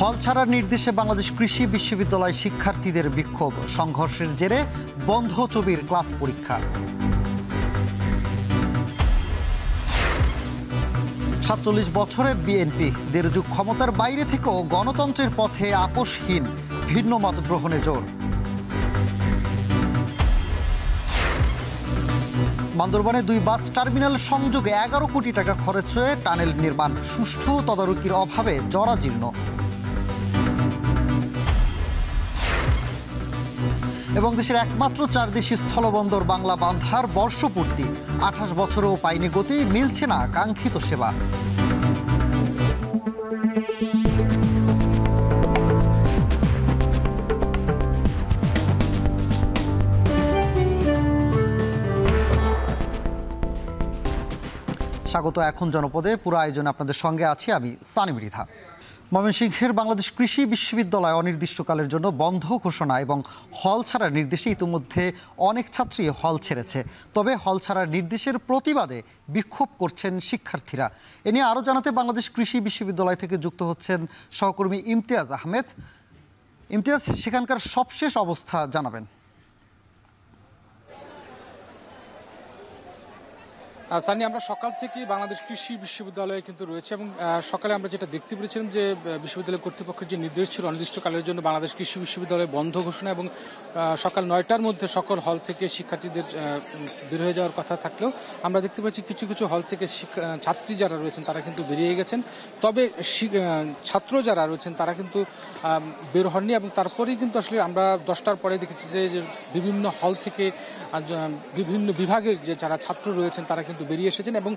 হল ছাড়ার নির্দেশে বাংলাদেশ কৃষি বিশ্ববিদ্যালয় শিক্ষার্থীদের বিক্ষোভ, সংঘর্ষের জেরে বন্ধ চবির ক্লাস পরীক্ষা। ৪৭ বছরে বিএনপি দেড় যুগ ক্ষমতার বাইরে থেকেও গণতন্ত্রের পথে আপোষহীন, ভিন্ন মত গ্রহণে জোর। বান্দরবানে 2 বাস টার্মিনাল সংযোগে 11 কোটি টাকা খরচ হয়ে টানেল নির্মাণ, সুষ্ঠু তদারকির অভাবে জরাজীর্ণ। এবং দেশের একমাত্র 4 দেশি স্থলবন্দর বাংলা বান্ধার বর্ষপূর্তি, 28 বছরেও পায়নি গতি, মিলছে না কাঙ্ক্ষিত সেবা। স্বাগত এখন জনপদে। পুরো আয়োজনে আপনাদের সঙ্গে আছি আমি সানি মৃধা। ময়মনসিংহের বাংলাদেশ কৃষি বিশ্ববিদ্যালয় অনির্দিষ্টকালের জন্য বন্ধ ঘোষণা এবং হল ছাড়ার নির্দেশে ইতিমধ্যে অনেক ছাত্রী হল ছেড়েছে। তবে হল ছাড়ার নির্দেশের প্রতিবাদে বিক্ষোভ করছেন শিক্ষার্থীরা। এ নিয়ে আরও জানাতে বাংলাদেশ কৃষি বিশ্ববিদ্যালয় থেকে যুক্ত হচ্ছেন সহকর্মী ইমতিয়াজ আহমেদ। ইমতিয়াজ, সেখানকার সবশেষ অবস্থা জানাবেন। সানি, আমরা সকাল থেকে বাংলাদেশ কৃষি বিশ্ববিদ্যালয়ে কিন্তু রয়েছে এবং সকালে আমরা যেটা দেখতে পেরেছিলাম যে বিশ্ববিদ্যালয় কর্তৃপক্ষের যে নির্দেশ ছিল অনির্দিষ্টকালের জন্য বাংলাদেশ কৃষি বিশ্ববিদ্যালয় বন্ধ ঘোষণা এবং সকাল 9টার মধ্যে সকল হল থেকে শিক্ষার্থীদের বের হয়ে যাওয়ার কথা থাকলেও আমরা দেখতে পাচ্ছি কিছু কিছু হল থেকে ছাত্রী যারা রয়েছেন তারা কিন্তু বেরিয়ে গেছেন। তবে ছাত্র যারা রয়েছেন তারা কিন্তু বের হননি এবং তারপরেই কিন্তু আসলে আমরা 10টার পরে দেখেছি যে বিভিন্ন হল থেকে বিভিন্ন বিভাগের যে যারা ছাত্র রয়েছেন তারা কিন্তু বেরিয়ে এসেছেন এবং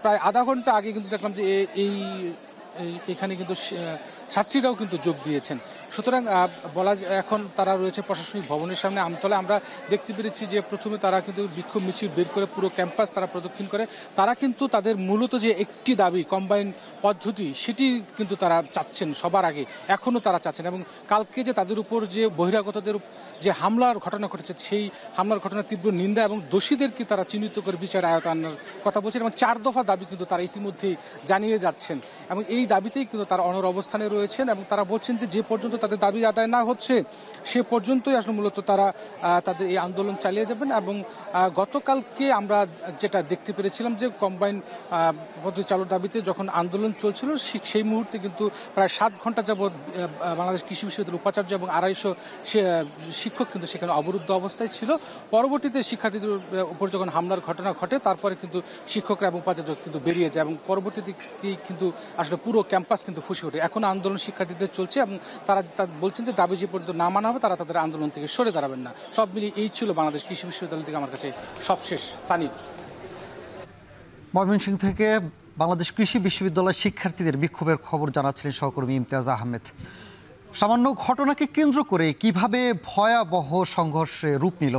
প্রায় আধা ঘন্টা আগে কিন্তু দেখলাম যে এখানে কিন্তু ছাত্রীরাও কিন্তু যোগ দিয়েছেন। সুতরাং বলা যায় এখন তারা রয়েছে প্রশাসনিক ভবনের সামনে আমতলায়। আমরা দেখতে পেরেছি যে প্রথমে তারা কিন্তু বিক্ষোভ মিছিল বের করে পুরো ক্যাম্পাস তারা প্রদক্ষিণ করে। তারা কিন্তু তাদের মূলত যে একটি দাবি কম্বাইন পদ্ধতি সেটি কিন্তু তারা চাচ্ছেন সবার আগে, এখনও তারা চাচ্ছেন। এবং কালকে যে তাদের উপর যে বহিরাগতদের যে হামলার ঘটনা ঘটেছে সেই হামলার ঘটনার তীব্র নিন্দা এবং দোষীদেরকে তারা চিহ্নিত করে বিচার আয়ত্তে আনার কথা বলছেন এবং 4 দফা দাবি কিন্তু তারা ইতিমধ্যেই জানিয়ে যাচ্ছেন এবং এই দাবিতেই কিন্তু তারা অনড় অবস্থানে রয়েছেন এবং তারা বলছেন যে পর্যন্ত তাদের দাবি আদায় না হচ্ছে সে পর্যন্তই আসলে মূলত তারা তাদের এই আন্দোলন চালিয়ে যাবেন। এবং গতকালকে আমরা যেটা দেখতে পেরেছিলাম যে কম্বাইন পদ্ধতি চালুর দাবিতে যখন আন্দোলন চলছিল সেই মুহূর্তে কিন্তু প্রায় 7 ঘন্টা যাবৎ বাংলাদেশ কৃষি বিশ্ববিদ্যালয়ের উপাচার্য এবং 250 শিক্ষক কিন্তু সেখানে অবরুদ্ধ অবস্থায় ছিল। পরবর্তীতে শিক্ষার্থীদের উপর যখন হামলার ঘটনা ঘটে তারপরে কিন্তু শিক্ষকরা এবং উপাচার্য কিন্তু বেরিয়ে যায় এবং পরবর্তীতে কিন্তু আসলে পুরো ক্যাম্পাস কিন্তু ফুসে ওঠে। এখন আন্দোলন শিক্ষার্থীদের চলছে এবং তারা বলছেন যে দাবি যে পর্যন্ত না মানা হবে তারা তাদের আন্দোলন থেকে সরে দাঁড়াবেন না। সব মিলিয়ে এই ছিল বাংলাদেশ কৃষি বিশ্ববিদ্যালয় থেকে আমার কাছে সবশেষ। সানি, ময়মনসিংহ থেকে বাংলাদেশ কৃষি বিশ্ববিদ্যালয় শিক্ষার্থীদের বিক্ষোভের খবর জানাচ্ছিলেন সহকর্মী ইমতিয়াজ আহমেদ। সামান্য ঘটনাকে কেন্দ্র করে কিভাবে ভয়াবহ সংঘর্ষে রূপ নিল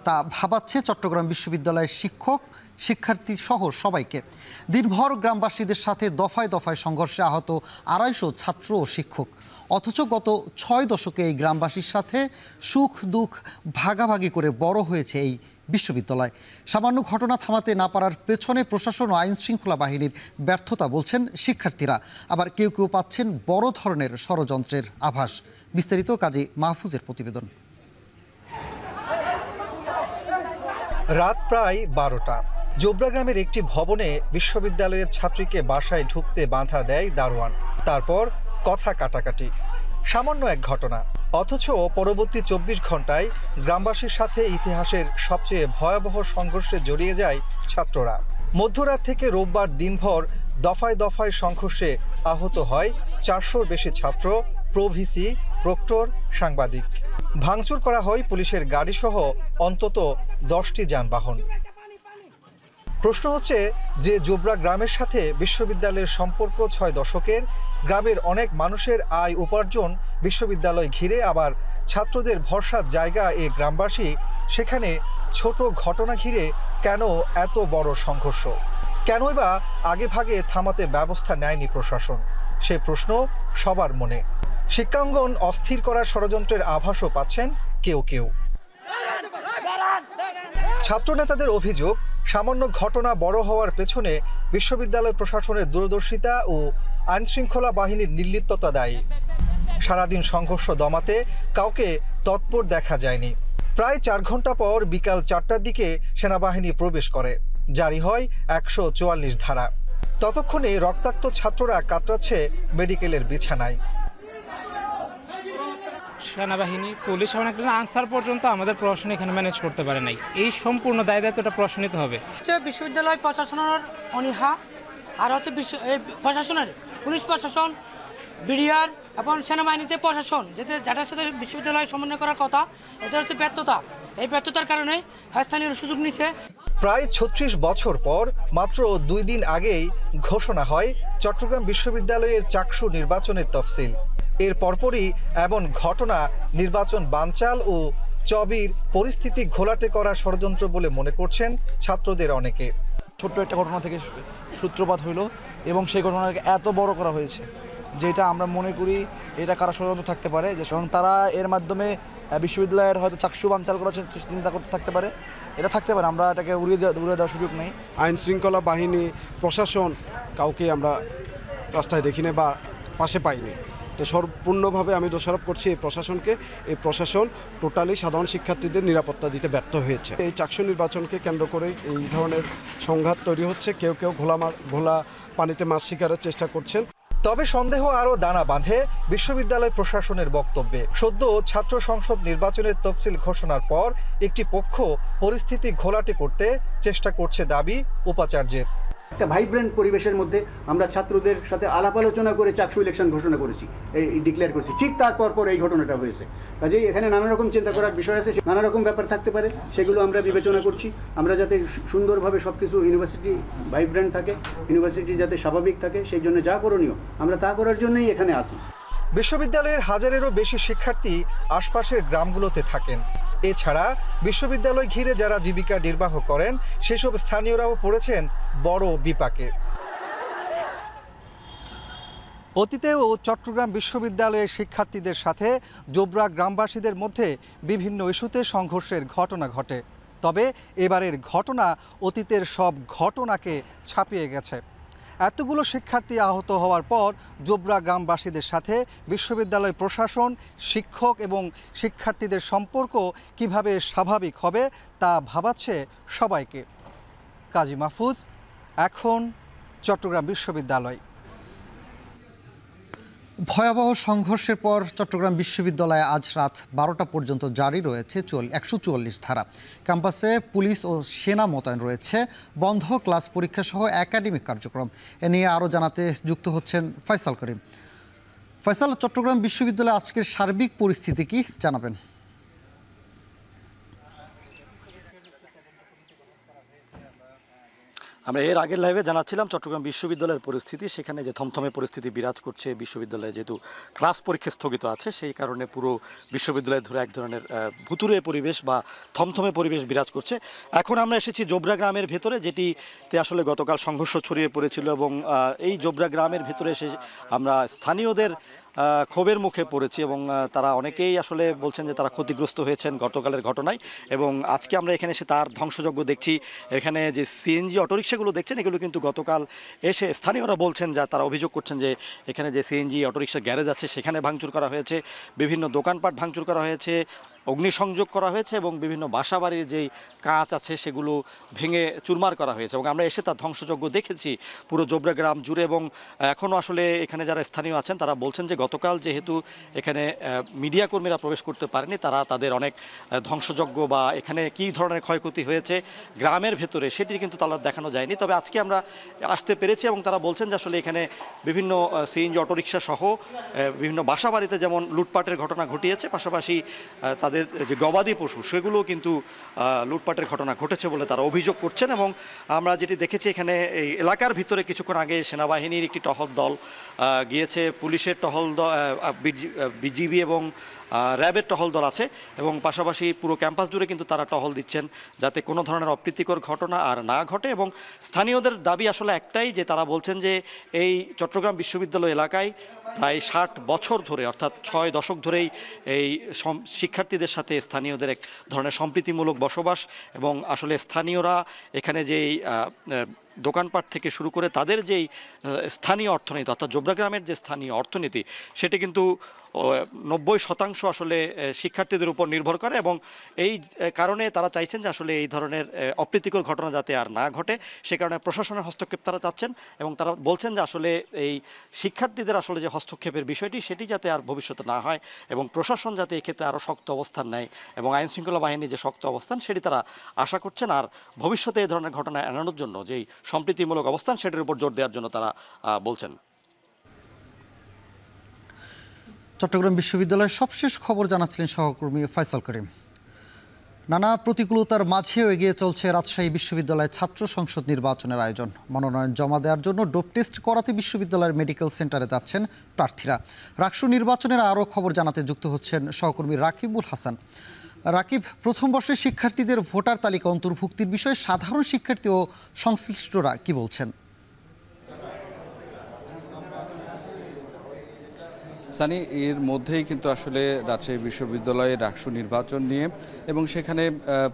তা ভাবাচ্ছে চট্টগ্রাম বিশ্ববিদ্যালয়ের শিক্ষক, শিক্ষার্থী সহ সবাইকে। দিনভর গ্রামবাসীদের সাথে দফায় দফায় সংঘর্ষে আহত 250 ছাত্র ও শিক্ষক। অথচ গত 6 দশকে এই গ্রামবাসীর সাথে সুখ দুঃখ ভাগাভাগি করে বড় হয়েছে এই বিশ্ববিদ্যালয়। সামান্য ঘটনা থামাতে না পারার পেছনে প্রশাসন ও আইন শৃঙ্খলা বাহিনীর ব্যর্থতা বলছেন শিক্ষার্থীরা। আবার কেউ কেউ পাচ্ছেন বড় ধরনের ষড়যন্ত্রের আভাস। বিস্তারিত কাজী মাহফুজের প্রতিবেদন। রাত প্রায় 12টা। জোবরা গ্রামের একটি ভবনে বিশ্ববিদ্যালয়ের ছাত্রীকে বাসায় ঢুকতে বাধা দেয় দারোয়ান। তারপর কথা কাটাকাটি, সামান্য এক ঘটনা। অথচ পরবর্তী 24 ঘন্টায় গ্রামবাসীর সাথে ইতিহাসের সবচেয়ে ভয়াবহ সংঘর্ষে জড়িয়ে যায় ছাত্ররা। মধ্যরাত থেকে রোববার দিনভর দফায় দফায় সংঘর্ষে আহত হয় 400-র বেশি ছাত্র, প্রভিসি, প্রক্টর, সাংবাদিক। ভাঙচুর করা হয় পুলিশের গাড়িসহ অন্তত 10টি যানবাহন। প্রশ্ন হচ্ছে যে জোবরা গ্রামের সাথে বিশ্ববিদ্যালয়ের সম্পর্ক 6 দশকের, গ্রামের অনেক মানুষের আয় উপার্জন বিশ্ববিদ্যালয় ঘিরে, আবার ছাত্রদের ভরসার জায়গা এ গ্রামবাসী, সেখানে ছোট ঘটনা ঘিরে কেন এত বড় সংঘর্ষ? কেনই বা আগেভাগে থামাতে ব্যবস্থা নেয়নি প্রশাসন? সে প্রশ্ন সবার মনে। শিক্ষাঙ্গন অস্থির করার ষড়যন্ত্রের আভাসও পাচ্ছেন কেউ কেউ। ছাত্র নেতাদের অভিযোগ, সামান্য ঘটনা বড় হওয়ার পেছনে বিশ্ববিদ্যালয় প্রশাসনের দূরদর্শিতা ও আইনশৃঙ্খলা বাহিনীর নির্লিপ্ততা দায়ী। সারাদিন সংঘর্ষ দমাতে কাউকে তৎপর দেখা যায়নি। প্রায় 4 ঘন্টা পর বিকাল 4টার দিকে সেনাবাহিনী প্রবেশ করে। জারি হয় 144 ধারা। ততক্ষণে রক্তাক্ত ছাত্ররা কাতরাচ্ছে মেডিকেলের বিছানায়। সেনাবাহিনী, পুলিশ এবং একটা আনসার পর্যন্ত আমাদের প্রশাসন এখানে ম্যানেজ করতে পারে নাই। এই সম্পূর্ণ দায় দায়িত্বটা প্রশাসন নিতে হবে। বিশ্ববিদ্যালয় প্রশাসনের অনীহা, আর হচ্ছে প্রশাসনের পুলিশ প্রশাসন, বিডিআর এবং সেনাবাহিনী যে প্রশাসন যেটার সাথে বিশ্ববিদ্যালয় সমন্বয় করার কথা, এটা হচ্ছে ব্যর্থতা। এই ব্যর্থতার কারণে স্থানীয় সুযোগ নিচ্ছে। প্রায় 36 বছর পর মাত্র 2 দিন আগেই ঘোষণা হয় চট্টগ্রাম বিশ্ববিদ্যালয়ের চাকসু নির্বাচনের তফসিল। এর পরপরই এমন ঘটনা নির্বাচন বানচাল ও চবির পরিস্থিতি ঘোলাটে করার ষড়যন্ত্র বলে মনে করছেন ছাত্রদের অনেকে। ছোট্ট একটা ঘটনা থেকে সূত্রপাত হইল এবং সেই ঘটনাকে এত বড় করা হয়েছে, যেটা আমরা মনে করি এটা কারা ষড়যন্ত্র থাকতে পারে, যে তারা এর মাধ্যমে বিশ্ববিদ্যালয়ের হয়তো চাকসু বানচাল করার চিন্তা করতে থাকতে পারে। এটা থাকতে পারে, আমরা এটাকে উড়িয়ে দেওয়ার সুযোগ নেই। আইন শৃঙ্খলা বাহিনী, প্রশাসন, কাউকে আমরা রাস্তায় দেখিনি বা পাশে পাইনি। তো সম্পূর্ণভাবে আমি দোষারোপ করছি এই প্রশাসনকে। এই প্রশাসন টোটালি সাধারণ শিক্ষার্থীদের নিরাপত্তা দিতে ব্যর্থ হয়েছে। এই চাকসু নির্বাচনকে কেন্দ্র করে এই ধরনের সংঘাত তৈরি হচ্ছে। কেউ ঘোলা পানিতে মাছ শিকারের চেষ্টা করছেন। তবে সন্দেহ আরও দানা বাঁধে বিশ্ববিদ্যালয় প্রশাসনের বক্তব্যে। সদ্য ছাত্র সংসদ নির্বাচনের তফসিল ঘোষণার পর একটি পক্ষ পরিস্থিতি ঘোলাটে করতে চেষ্টা করছে দাবি উপাচার্যের। একটা ভাইব্রেন্ট পরিবেশের মধ্যে আমরা ছাত্রদের সাথে আলাপ আলোচনা করে চাকসু ইলেকশন ঘোষণা করেছি, এই ডিক্লেয়ার করেছি। ঠিক তারপর এই ঘটনাটা হয়েছে। কাজেই এখানে নানা রকম চিন্তা করার বিষয় আছে, নানা রকম ব্যাপার থাকতে পারে, সেগুলো আমরা বিবেচনা করছি। আমরা যাতে সুন্দরভাবে সব কিছু ইউনিভার্সিটি ভাইব্রেন্ট থাকে, ইউনিভার্সিটি যাতে স্বাভাবিক থাকে, সেই জন্য যা করণীয় আমরা তা করার জন্যই এখানে আসি। বিশ্ববিদ্যালয়ের 1000-এরও বেশি শিক্ষার্থী আশপাশের গ্রামগুলোতে থাকেন। এছাড়া বিশ্ববিদ্যালয় ঘিরে যারা জীবিকা নির্বাহ করেন সেসব স্থানীয়রাও পড়েছেন বড় বিপাকে। অতীতেও চট্টগ্রাম বিশ্ববিদ্যালয়ের শিক্ষার্থীদের সাথে জোবরা গ্রামবাসীদের মধ্যে বিভিন্ন ইস্যুতে সংঘর্ষের ঘটনা ঘটে। তবে এবারের ঘটনা অতীতের সব ঘটনাকে ছাপিয়ে গেছে। এতগুলো শিক্ষার্থী আহত হওয়ার পর জোবরা গ্রামবাসীদের সাথে বিশ্ববিদ্যালয় প্রশাসন, শিক্ষক এবং শিক্ষার্থীদের সম্পর্ক কিভাবে স্বাভাবিক হবে তা ভাবাচ্ছে সবাইকে। কাজী মাহফুজ, এখন চট্টগ্রাম বিশ্ববিদ্যালয়। ভয়াবহ সংঘর্ষের পর চট্টগ্রাম বিশ্ববিদ্যালয়ে আজ রাত 12টা পর্যন্ত জারি রয়েছে 144 ধারা। ক্যাম্পাসে পুলিশ ও সেনা মোতায়েন রয়েছে। বন্ধ ক্লাস, পরীক্ষা সহ একাডেমিক কার্যক্রম। এ নিয়ে আরও জানাতে যুক্ত হচ্ছেন ফয়সাল করিম। ফয়সাল, চট্টগ্রাম বিশ্ববিদ্যালয়ে আজকের সার্বিক পরিস্থিতি কি জানাবেন? আমরা এর আগের লাইভে জানাচ্ছিলাম চট্টগ্রাম বিশ্ববিদ্যালয়ের পরিস্থিতি। সেখানে যে থমথমে পরিস্থিতি বিরাজ করছে বিশ্ববিদ্যালয়ে, যেহেতু ক্লাস পরীক্ষা স্থগিত আছে, সেই কারণে পুরো বিশ্ববিদ্যালয় ধরে এক ধরনের ভুতুরে পরিবেশ বা থমথমে পরিবেশ বিরাজ করছে। এখন আমরা এসেছি জোবরা গ্রামের ভেতরে, যেটিতে আসলে গতকাল সংঘর্ষ ছড়িয়ে পড়েছিল, এবং এই জোবরা গ্রামের ভেতরে এসে আমরা স্থানীয়দের ক্ষোভের মুখে পড়েছি এবং তারা অনেকেই আসলে বলছেন যে তারা ক্ষতিগ্রস্ত হয়েছেন গতকালের ঘটনায়। এবং আজকে আমরা এখানে এসে তার ধ্বংসযজ্ঞ দেখছি। এখানে যে সিএনজি অটোরিকশাগুলো দেখছেন, এগুলো কিন্তু গতকাল এসে স্থানীয়রা বলছেন, যা তারা অভিযোগ করছেন যে এখানে যে সিএনজি অটোরিকশা গ্যারেজ আছে সেখানে ভাঙচুর করা হয়েছে, বিভিন্ন দোকানপাট ভাঙচুর করা হয়েছে, অগ্নিসংযোগ করা হয়েছে এবং বিভিন্ন বাসাবাড়ির যেই কাঁচ আছে সেগুলো ভেঙে চুরমার করা হয়েছে। এবং আমরা এসে তার ধ্বংসযজ্ঞ দেখেছি পুরো জোবরা গ্রাম জুড়ে। এবং এখনও আসলে এখানে যারা স্থানীয় আছেন তারা বলছেন যে গতকাল যেহেতু এখানে মিডিয়া কর্মীরা প্রবেশ করতে পারেনি, তারা তাদের অনেক ধ্বংসযজ্ঞ বা এখানে কী ধরনের ক্ষয়ক্ষতি হয়েছে গ্রামের ভেতরে সেটি কিন্তু তারা দেখানো যায়নি। তবে আজকে আমরা আসতে পেরেছি এবং তারা বলছেন যে আসলে এখানে বিভিন্ন সিএনজি অটোরিকশা সহ বিভিন্ন বাসাবাড়িতে যেমন লুটপাটের ঘটনা ঘটিয়েছে, পাশাপাশি তাদের যে গবাদি পশু সেগুলো কিন্তু লুটপাটের ঘটনা ঘটেছে বলে তারা অভিযোগ করছেন। এবং আমরা যেটি দেখেছি এখানে এই এলাকার ভিতরে কিছুক্ষণ আগে সেনাবাহিনীর একটি টহল দল গিয়েছে, পুলিশের টহল দল, বিজিবি এবং র্যাবের টহল দল আছে এবং পাশাপাশি পুরো ক্যাম্পাস জুড়ে কিন্তু তারা টহল দিচ্ছেন যাতে কোনো ধরনের অপ্রীতিকর ঘটনা আর না ঘটে। এবং স্থানীয়দের দাবি আসলে একটাই, যে তারা বলছেন যে এই চট্টগ্রাম বিশ্ববিদ্যালয় এলাকায় প্রায় 60 বছর ধরে, অর্থাৎ 6 দশক ধরেই এই শিক্ষার্থীদের স্থানীয়দের সাথে স্থানীয়দের এক ধরনের সম্প্রীতিমূলক বসবাস এবং আসলে স্থানীয়রা এখানে যেই দোকানপাট থেকে শুরু করে তাদের যেই স্থানীয় অর্থনীতি অর্থাৎ জোবরা গ্রামের যে স্থানীয় অর্থনীতি সেটা কিন্তু 90% আসলে শিক্ষার্থীদের উপর নির্ভর করে এবং এই কারণে তারা চাইছেন যে আসলে এই ধরনের অপ্রীতিকর ঘটনা যাতে আর না ঘটে সে কারণে প্রশাসনের হস্তক্ষেপ তারা চাচ্ছেন এবং তারা বলছেন যে আসলে এই শিক্ষার্থীদের আসলে যে হস্তক্ষেপের বিষয়টি সেটি যাতে আর ভবিষ্যতে না হয় এবং প্রশাসন যাতে এক্ষেত্রে আরও শক্ত অবস্থান নেয় এবং আইনশৃঙ্খলা বাহিনীর যে শক্ত অবস্থান সেটি তারা আশা করছেন আর ভবিষ্যতে এই ধরনের ঘটনা এড়ানোর জন্য যেই সম্প্রীতিমূলক অবস্থান সেটির উপর জোর দেওয়ার জন্য তারা বলছেন। চট্টগ্রাম বিশ্ববিদ্যালয়ের সবশেষ খবর জানাচ্ছিলেন সহকর্মী ফয়সাল করিম। নানা প্রতিকূলতার মাঝেও এগিয়ে চলছে রাজশাহী বিশ্ববিদ্যালয়ের ছাত্র সংসদ নির্বাচনের আয়োজন। মনোনয়ন জমা দেওয়ার জন্য ডোপ টেস্ট করাতে বিশ্ববিদ্যালয়ের মেডিকেল সেন্টারে যাচ্ছেন প্রার্থীরা। রাকসু নির্বাচনের আরও খবর জানাতে যুক্ত হচ্ছেন সহকর্মী রাকিবুল হাসান। রাকিব, প্রথম বর্ষের শিক্ষার্থীদের ভোটার তালিকা অন্তর্ভুক্তির বিষয়ে সাধারণ শিক্ষার্থী ও সংশ্লিষ্টরা কি বলছেন? সানি, এর মধ্যেই কিন্তু আসলে রাজশাহী বিশ্ববিদ্যালয়ের রাকসু নির্বাচন নিয়ে এবং সেখানে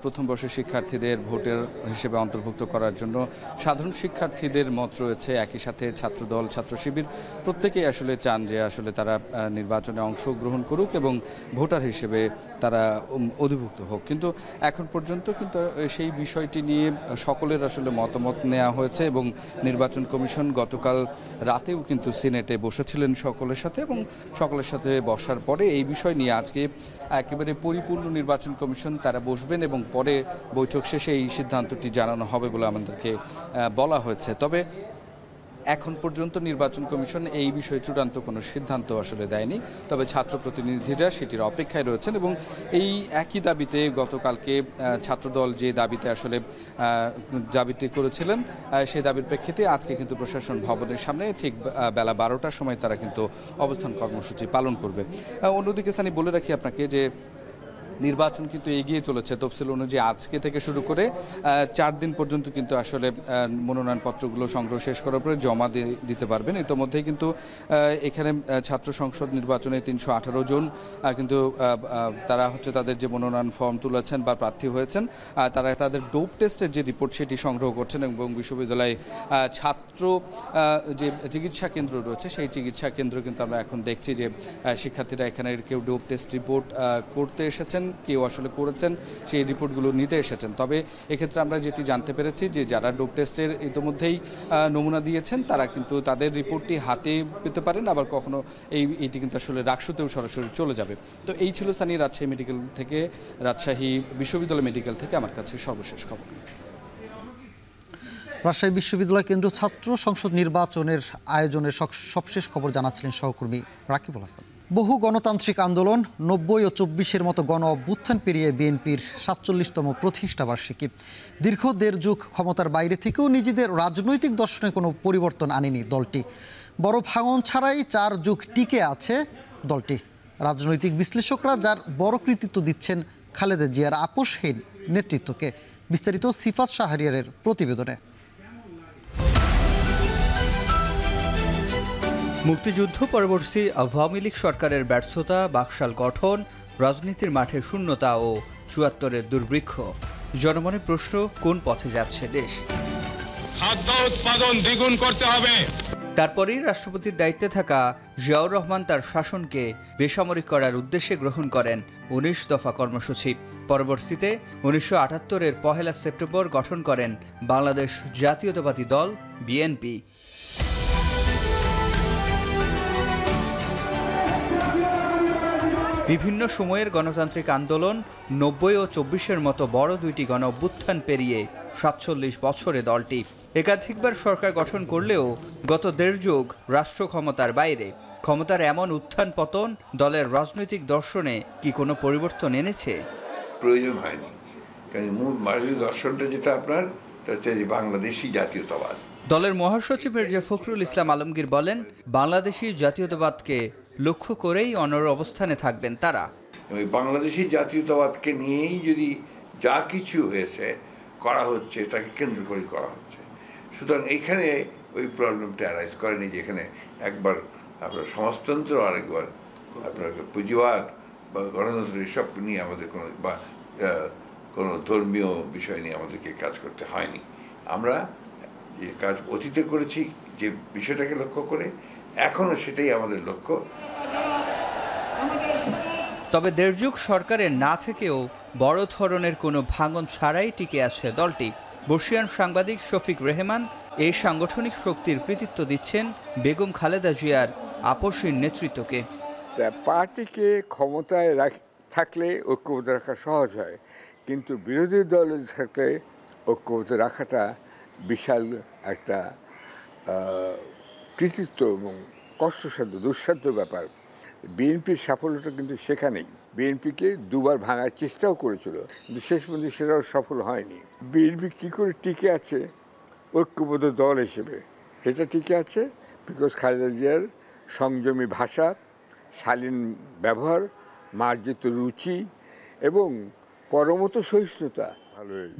প্রথম বর্ষের শিক্ষার্থীদের ভোটের হিসেবে অন্তর্ভুক্ত করার জন্য সাধারণ শিক্ষার্থীদের মত রয়েছে। একই সাথে ছাত্রদল, ছাত্র শিবির প্রত্যেকেই আসলে চান যে আসলে তারা নির্বাচনে অংশগ্রহণ করুক এবং ভোটার হিসেবে তারা অধিভুক্ত হোক। কিন্তু এখন পর্যন্ত কিন্তু সেই বিষয়টি নিয়ে সকলের আসলে মতামত নেওয়া হয়েছে এবং নির্বাচন কমিশন গতকাল রাতেও কিন্তু সিনেটে বসেছিলেন সকলের সাথে এবং সকলের সাথে বসার পরে এই বিষয় নিয়ে আজকে একেবারে পরিপূর্ণ নির্বাচন কমিশন তারা বসবেন এবং পরে বৈঠক শেষে এই সিদ্ধান্তটি জানানো হবে বলে আমাদেরকে বলা হয়েছে। তবে এখন পর্যন্ত নির্বাচন কমিশন এই বিষয়ে চূড়ান্ত কোনো সিদ্ধান্ত আসলে দেয়নি। তবে ছাত্র প্রতিনিধিরা সেটির অপেক্ষায় রয়েছেন এবং এই একই দাবিতে গতকালকে ছাত্রদল যে দাবিতে আসলে দাবিটি করেছিলেন সেই দাবির প্রেক্ষিতে আজকে কিন্তু প্রশাসন ভবনের সামনে ঠিক বেলা 12টার সময় তারা কিন্তু অবস্থান কর্মসূচি পালন করবে। অন্যদিকে স্থানী বলে রাখি আপনাকে যে নির্বাচন কিন্তু এগিয়ে চলেছে। তফসিল অনুযায়ী আজকে থেকে শুরু করে 4 দিন পর্যন্ত কিন্তু আসলে মনোনয়নপত্রগুলো সংগ্রহ শেষ করার পরে জমা দিতে পারবেন। ইতোমধ্যেই কিন্তু এখানে ছাত্র সংসদ নির্বাচনে 318 জন কিন্তু তারা তাদের যে মনোনয়ন ফর্ম তুলেছেন বা প্রার্থী হয়েছেন তারা তাদের ডোপ টেস্টের যে রিপোর্ট সেটি সংগ্রহ করছেন এবং বিশ্ববিদ্যালয়ে ছাত্র যে চিকিৎসা কেন্দ্র রয়েছে সেই চিকিৎসা কেন্দ্র কিন্তু আমরা এখন দেখছি যে শিক্ষার্থীরা এখানে কেউ ডোপ টেস্ট রিপোর্ট করতে এসেছেন, কেউ আসলে করেছেন সেই রিপোর্টগুলো নিতে এসেছেন। তবে এক্ষেত্রে আমরা যেটি জানতে পেরেছি যে যারা ডোপ টেস্টের ইতিমধ্যেই নমুনা দিয়েছেন তারা কিন্তু তাদের রিপোর্টটি হাতে পেতে পারেন, আবার কখনো এইটি কিন্তু আসলে রাকসুতেও সরাসরি চলে যাবে। তো এই ছিল স্থানীয় রাজশাহী মেডিকেল থেকে, রাজশাহী বিশ্ববিদ্যালয় মেডিকেল থেকে আমার কাছে সর্বশেষ খবর। রাজশাহী বিশ্ববিদ্যালয় কেন্দ্রীয় ছাত্র সংসদ নির্বাচনের আয়োজনের সবশেষ খবর জানাচ্ছিলেন সহকর্মী রাকিবুল হাসান। বহু গণতান্ত্রিক আন্দোলন, 90 ও 24-এর মতো গণ অভ্যুত্থান পেরিয়ে বিএনপির 47তম প্রতিষ্ঠাবার্ষিকী। দীর্ঘ 1.5 যুগ ক্ষমতার বাইরে থেকেও নিজেদের রাজনৈতিক দর্শনে কোনো পরিবর্তন আনেনি দলটি। বড় ভাঙন ছাড়াই 4 যুগ টিকে আছে দলটি। রাজনৈতিক বিশ্লেষকরা যার বড় কৃতিত্ব দিচ্ছেন খালেদা জিয়ার আপোষহীন নেতৃত্বকে। বিস্তারিত সিফাত শাহরিয়ারের প্রতিবেদনে। মুক্তিযুদ্ধ পরবর্তী আওয়ামী লীগ সরকারের ব্যর্থতা, বাকশাল গঠন, রাজনীতির মাঠে শূন্যতা ও ৭৪-এর দুর্ভিক্ষ। জনমনে প্রশ্ন, কোন পথে যাচ্ছে দেশ? খাদ্য উৎপাদন দ্বিগুণ করতে হবে। তারপরেই রাষ্ট্রপতির দায়িত্বে থাকা জিয়াউর রহমান তার শাসনকে বেসামরিক করার উদ্দেশ্যে গ্রহণ করেন ১৯ দফা কর্মসূচি। পরবর্তীতে ১৯৭৮-এর ১ সেপ্টেম্বর গঠন করেন বাংলাদেশ জাতীয়তাবাদী দল বিএনপি। বিভিন্ন সময়ের গণতান্ত্রিক আন্দোলন, 90 ও 24-এর মতো বড় 2টি গণ অভ্যুত্থান পেরিয়ে ৪৭ বছরে দলটি একাধিকবার সরকার গঠন করলেও গত 1.5 যুগ রাষ্ট্র ক্ষমতার বাইরে। ক্ষমতার এমন উত্থান পতন দলের রাজনৈতিক দর্শনে কি কোনো পরিবর্তন এনেছে? প্রয়োজন হয়নি, কারণ মূল দর্শনটা যেটা আপনার বাংলাদেশি জাতীয়তাবাদ। দলের মহাসচিব মির্জা ফখরুল ইসলাম আলমগীর বলেন, বাংলাদেশি জাতীয়তাবাদকে লক্ষ্য করেই অনড় অবস্থানে থাকবেন তারা। বাংলাদেশি জাতীয়তাবাদকে নিয়েই যদি যা কিছু হয়েছে করা হচ্ছে তাকে কেন্দ্র করে করা হচ্ছে। সুতরাং এখানে ওই প্রবলেমটা অ্যারাইজ করেনি যেখানে একবার আপনার সমাজতন্ত্র, আরেকবার আপনার পুঁজিবাদ বা গণতন্ত্র এসব নিয়ে আমাদের কোনো বা কোনো ধর্মীয় বিষয় নিয়ে আমাদেরকে কাজ করতে হয়নি। আমরা যে কাজ অতীতে করেছি যে বিষয়টাকে লক্ষ্য করে, এখনও সেটাই আমাদের লক্ষ্য। তবে দেড় যুগ সরকারের না থেকেও বড় ধরনের কোনো ভাঙন ছাড়াই টিকে আছে দলটি। বর্ষিয়ান সাংবাদিক শফিক রেহমান এই সাংগঠনিক শক্তির কৃতিত্ব দিচ্ছেন বেগম খালেদা জিয়ার আপসীর নেতৃত্বকে। পার্টিকে ক্ষমতায় থাকলে ঐক্যবদ্ধ রাখা সহজ হয়, কিন্তু বিরোধী দলের সাথে ঐক্যবদ্ধ রাখাটা বিশাল একটা কৃতিত্ব এবং কষ্টসাধ্য দুঃসাধ্য ব্যাপার। বিএনপির সাফল্যটা কিন্তু সেখানেই। বিএনপিকে দুবার ভাঙার চেষ্টাও করেছিল, কিন্তু শেষ পর্যন্ত সেটাও সফল হয়নি। বিএনপি কী করে টিকে আছে ঐক্যবদ্ধ দল হিসেবে? সেটা টিকে আছে বিকজ খালেদা জিয়ার সংযমী ভাষা, শালীন ব্যবহার, মার্জিত রুচি এবং পরমত সহিষ্ণুতা।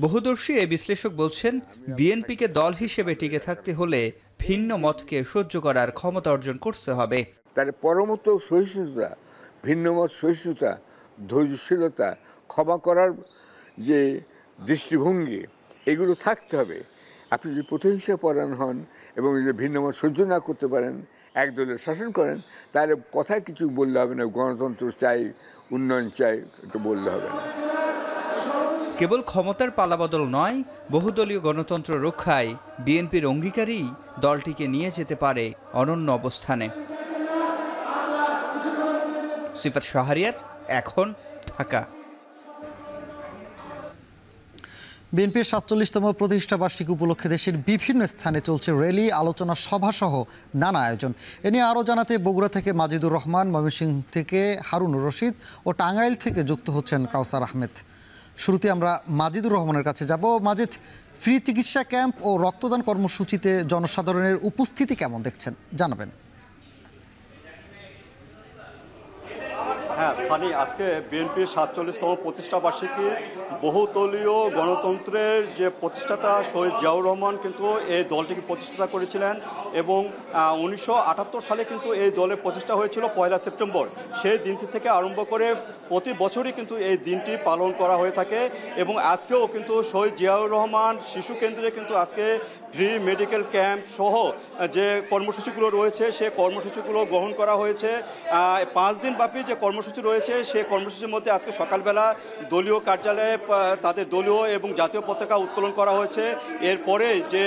বহুদর্শী এই বিশ্লেষক বলছেন, বিএনপিকে দল হিসেবে টিকে থাকতে হলে ভিন্ন মতকে সহ্য করার ক্ষমতা অর্জন করতে হবে। তার পরমত সহিষ্ণুতা, ভিন্নমত সহিষ্ণুতা, ধৈর্যশীলতা, ক্ষমা করার যে দৃষ্টিভঙ্গি, এগুলো থাকতে হবে। আপনি যদি প্রতিহিংসা পরায়ণ হন এবং যদি ভিন্নমত সহ্য না করতে পারেন, এক দলের শাসন করেন, তাহলে কথায় কিছু বললে হবে না। গণতন্ত্র চাই, উন্নয়ন চাই, এটা বললে হবে না। কেবল ক্ষমতার পালাবদল নয়, বহুদলীয় গণতন্ত্র রক্ষায় বিএনপির অঙ্গীকারই দলটিকে নিয়ে যেতে পারে অনন্য অবস্থানে। সিফাত শাহরিয়ার, এখন, ঢাকা। বিএনপির ৪৭তম প্রতিষ্ঠাবার্ষিকী উপলক্ষে দেশের বিভিন্ন স্থানে চলছে র্যালি, আলোচনা সভা সহ নানা আয়োজন। এ নিয়ে আরও জানাতে বগুড়া থেকে মাজিদুর রহমান, ময়মনসিংহ থেকে হারুনুর রশিদ ও টাঙ্গাইল থেকে যুক্ত হচ্ছেন কাউসার আহমেদ। শুরুতে আমরা মাজিদুর রহমানের কাছে যাব। মাজিদ, ফ্রি চিকিৎসা ক্যাম্প ও রক্তদান কর্মসূচিতে জনসাধারণের উপস্থিতি কেমন দেখছেন, জানাবেন। হ্যাঁ সানি, আজকে বিএনপির ৪৭তম প্রতিষ্ঠাবার্ষিকী, বহুদলীয় গণতন্ত্রের যে প্রতিষ্ঠাতা শহীদ জিয়াউর রহমান কিন্তু এই দলটিকে প্রতিষ্ঠাতা করেছিলেন এবং ১৯৭৮ সালে কিন্তু এই দলের প্রতিষ্ঠা হয়েছিল ১ সেপ্টেম্বর। সেই দিনটি থেকে আরম্ভ করে প্রতি বছরই কিন্তু এই দিনটি পালন করা হয়ে থাকে এবং আজকেও কিন্তু শহীদ জিয়াউর রহমান শিশু কেন্দ্রে কিন্তু আজকে ফ্রি মেডিকেল ক্যাম্প সহ যে কর্মসূচিগুলো রয়েছে সে কর্মসূচিগুলো গ্রহণ করা হয়েছে। 5 দিন ব্যাপী যে কর্মসূচি রয়েছে সেই কর্মসূচির মধ্যে আজকে সকালবেলা দলীয় কার্যালয়ে তাদের দলীয় এবং জাতীয় পতাকা উত্তোলন করা হয়েছে। এরপরে যে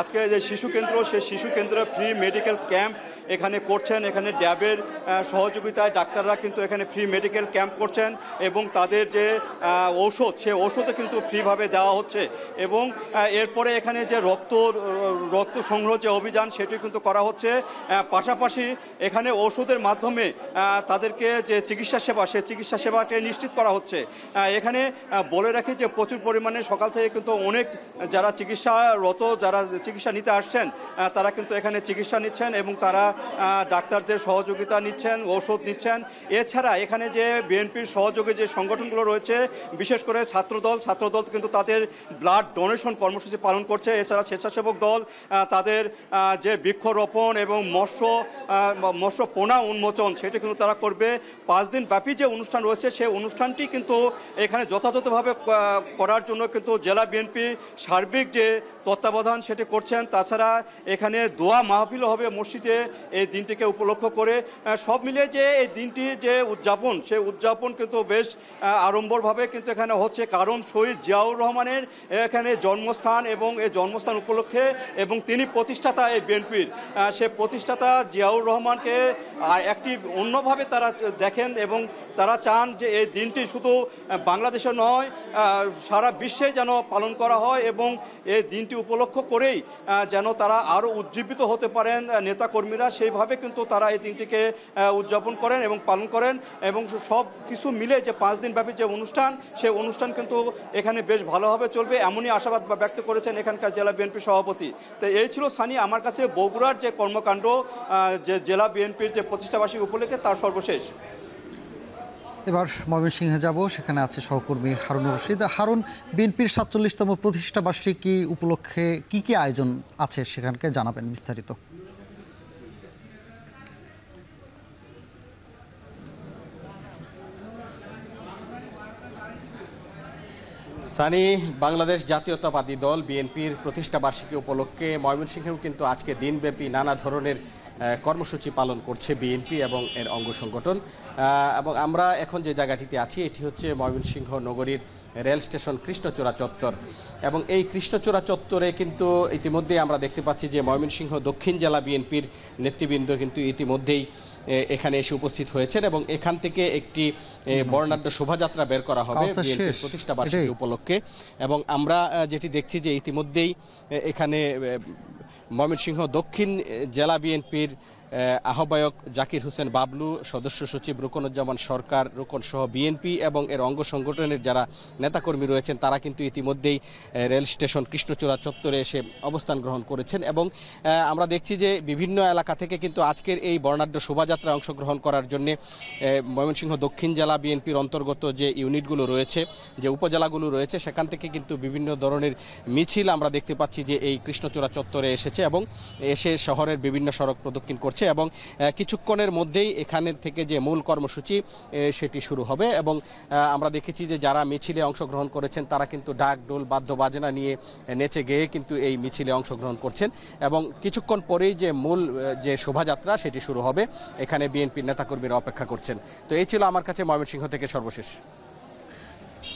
আজকে যে শিশু কেন্দ্র, সেই শিশু কেন্দ্রে ফ্রি মেডিকেল ক্যাম্প এখানে করছেন। এখানে ড্যাবের সহযোগিতায় ডাক্তাররা কিন্তু এখানে ফ্রি মেডিকেল ক্যাম্প করছেন এবং তাদের যে ঔষধ, সে ঔষধও কিন্তু ফ্রিভাবে দেওয়া হচ্ছে এবং এরপরে এখানে যে রক্ত সংগ্রহ যে অভিযান সেটি কিন্তু করা হচ্ছে। পাশাপাশি এখানে ঔষধের মাধ্যমে তাদেরকে যে চিকিৎসা সেবা, সেই চিকিৎসা সেবাকে নিশ্চিত করা হচ্ছে। এখানে বলে রাখি যে প্রচুর পরিমাণে সকাল থেকে কিন্তু অনেক যারা চিকিৎসারত, যারা চিকিৎসা নিতে আসছেন, তারা কিন্তু এখানে চিকিৎসা নিচ্ছেন এবং তারা ডাক্তারদের সহযোগিতা নিচ্ছেন, ঔষধ নিচ্ছেন। এছাড়া এখানে যে বিএনপির সহযোগী যে সংগঠনগুলো রয়েছে, বিশেষ করে ছাত্রদল কিন্তু তাদের ব্লাড ডোনেশন কর্মসূচি পালন করছে। এছাড়া স্বেচ্ছাসেবক দল তাদের যে বৃক্ষরোপণ এবং মৎস্য পোনা উন্মোচন সেটি কিন্তু তারা করবে। 5 দিন ব্যাপী যে অনুষ্ঠান রয়েছে সেই অনুষ্ঠানটি কিন্তু এখানে যথাযথভাবে করার জন্য কিন্তু জেলা বিএনপি সার্বিক যে তত্ত্বাবধান সেটি করছেন। তাছাড়া এখানে দোয়া মাহফিলও হবে মসজিদে এই দিনটিকে উপলক্ষ করে। সব মিলিয়ে যে এই দিনটি যে উদযাপন, সেই উদযাপন কিন্তু বেশ আড়ম্বরভাবে কিন্তু এখানে হচ্ছে, কারণ শহীদ জিয়াউর রহমানের এখানে জন্মস্থান এবং এই জন্মস্থান উপলক্ষে এবং তিনি প্রতিষ্ঠাতা এই বিএনপির, সে প্রতিষ্ঠাতা জিয়াউর রহমানকে একটি অন্যভাবে তারা দেখেন এবং তারা চান যে এই দিনটি শুধু বাংলাদেশে নয় সারা বিশ্বে যেন পালন করা হয় এবং এই দিনটি উপলক্ষ করেই যেন তারা আরও উজ্জীবিত হতে পারেন নেতাকর্মীরা, সেইভাবে কিন্তু তারা এই দিনটিকে উদযাপন করেন এবং পালন করেন এবং সব কিছু মিলে যে 5 দিন ব্যাপী যে অনুষ্ঠান, সেই অনুষ্ঠান কিন্তু এখানে বেশ ভালোভাবে চলবে, এমনই আশাবাদ ব্যক্ত করেছেন এখানকার জেলা বিএনপি সভাপতি। তো এই ছিল সানি আমার কাছে বগুড়ার যে কর্মকাণ্ড, যে জেলা বিএনপির যে প্রতিষ্ঠাবার্ষিকী উপলক্ষে তার সর্বশেষ। এবার ময়মনসিংহে যাব, সেখানে আছে সহকর্মী হারুনুর রশিদ। হারুন, বিএনপির ৪৭তম প্রতিষ্ঠাবার্ষিকী উপলক্ষে কি কি আয়োজন আছে সেখানকে জানাবেন বিস্তারিত। সানি, বাংলাদেশ জাতীয়তাবাদী দল বিএনপির প্রতিষ্ঠা বার্ষিকী উপলক্ষে ময়মনসিংহেও কিন্তু আজকে দিনব্যাপী নানা ধরনের কর্মসূচি পালন করছে বিএনপি এবং এর অঙ্গ সংগঠন। এবং আমরা এখন যে জায়গাটিতে আছি এটি হচ্ছে ময়মনসিংহ নগরীর রেল স্টেশন কৃষ্ণচূড়া চত্বর। এবং এই কৃষ্ণচূড়া চত্বরে কিন্তু ইতিমধ্যে আমরা দেখতে পাচ্ছি যে ময়মনসিংহ দক্ষিণ জেলা বিএনপির নেতৃবৃন্দ কিন্তু ইতিমধ্যেই এখানে এসে উপস্থিত হয়েছেন এবং এখান থেকে একটি বর্ণাঢ্য শোভাযাত্রা বের করা হবে বিএনপির প্রতিষ্ঠা বার্ষিকী উপলক্ষে। এবং আমরা যেটি দেখছি যে ইতিমধ্যেই এখানে ময়মনসিংহ দক্ষিণ জেলা বিএনপির আহ্বায়ক জাকির হোসেন বাবলু, সদস্য সচিব রুকনুজ্জামান সরকার, রুকন সহ বিএনপি এবং এর অঙ্গ সংগঠনের যারা নেতাকর্মী রয়েছেন তারা কিন্তু ইতিমধ্যেই রেল স্টেশন কৃষ্ণচূড়া চত্বরে এসে অবস্থান গ্রহণ করেছেন। এবং আমরা দেখছি যে বিভিন্ন এলাকা থেকে কিন্তু আজকের এই বর্ণাঢ্য শোভাযাত্রায় অংশগ্রহণ করার জন্যে ময়মনসিংহ দক্ষিণ জেলা বিএনপির অন্তর্গত যে ইউনিটগুলো রয়েছে, যে উপজেলাগুলো রয়েছে, সেখান থেকে কিন্তু বিভিন্ন ধরনের মিছিল আমরা দেখতে পাচ্ছি যে এই কৃষ্ণচূড়া চত্বরে এসেছে এবং এসে শহরের বিভিন্ন সড়ক প্রদক্ষিণ করছে। এবং কিছুক্ষণের মধ্যেই এখানে থেকে যে মূল কর্মসূচি সেটি শুরু হবে। এবং আমরা দেখেছি যে যারা মিছিলে অংশগ্রহণ করেছেন তারা কিন্তু ডাক ডোল বাদ্য বাজনা নিয়ে নেচে গেয়ে কিন্তু এই মিছিলে অংশগ্রহণ করছেন। এবং কিছুক্ষণ পরেই যে মূল যে শোভাযাত্রা সেটি শুরু হবে, এখানে বিএনপির নেতাকর্মীরা অপেক্ষা করছেন। তো এই ছিল আমার কাছে ময়মনসিংহ থেকে সর্বশেষ।